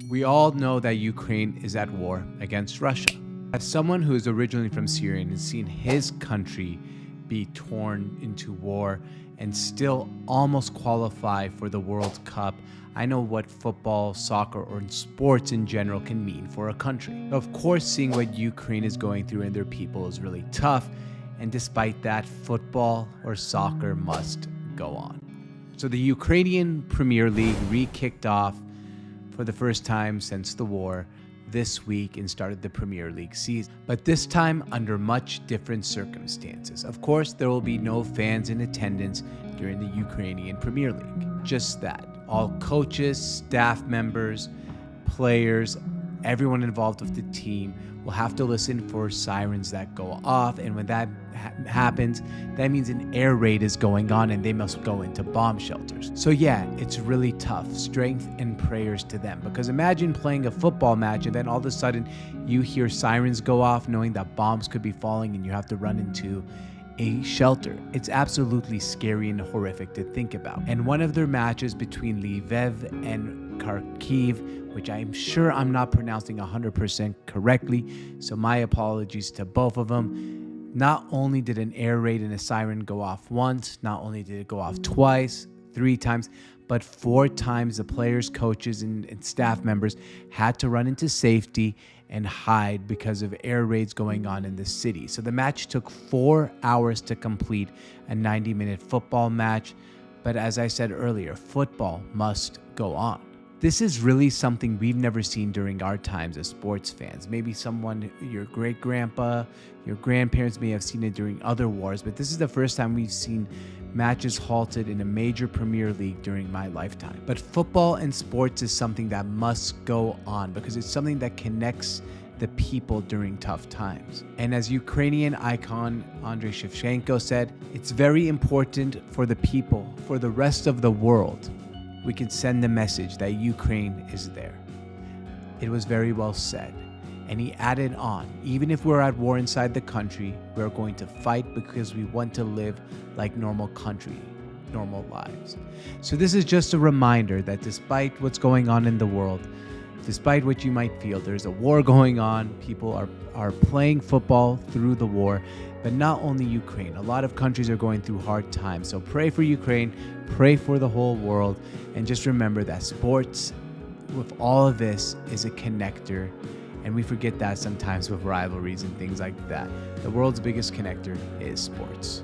We all know that Ukraine is at war against Russia. As someone who is originally from Syria and has seen his country be torn into war and still almost qualify for the World Cup, I know what football, soccer, or sports in general can mean for a country. Of course, seeing what Ukraine is going through and their people is really tough, and despite that, football or soccer must go on. So the Ukrainian Premier League re-kicked off for the first time since the war this week and started the Premier League season, but this time under much different circumstances. Of course, there will be no fans in attendance during the Ukrainian Premier League. Just that. All coaches, staff members, players, everyone involved with the team will have to listen for sirens that go off, and when that happens, that means an air raid is going on and they must go into bomb shelters. So yeah, it's really tough. Strength and prayers to them, because imagine playing a football match and then all of a sudden you hear sirens go off knowing that bombs could be falling and you have to run into a shelter. It's absolutely scary and horrific to think about. And one of their matches between Lviv and Kharkiv, which I'm sure I'm not pronouncing 100% correctly, so my apologies to both of them. Not only did an air raid and a siren go off once, not only did it go off twice, 3 times, but 4 times the players, coaches, and staff members had to run into safety and hide because of air raids going on in the city. So the match took 4 hours to complete, a 90-minute football match. But as I said earlier, football must go on. This is really something we've never seen during our times as sports fans. Maybe someone, your great-grandpa, your grandparents may have seen it during other wars, but this is the first time we've seen matches halted in a major Premier League during my lifetime. But football and sports is something that must go on because it's something that connects the people during tough times. And as Ukrainian icon Andrei Shevchenko said, it's very important for the people, for the rest of the world. We can send the message that Ukraine is there. It was very well said. And he added on, even if we're at war inside the country, we're going to fight because we want to live like normal lives. So this is just a reminder that despite what's going on in the world, despite what you might feel, there's a war going on. People are playing football through the war, but not only Ukraine. A lot of countries are going through hard times. So pray for Ukraine, pray for the whole world, and just remember that sports, with all of this, is a connector. And we forget that sometimes with rivalries and things like that. The world's biggest connector is sports.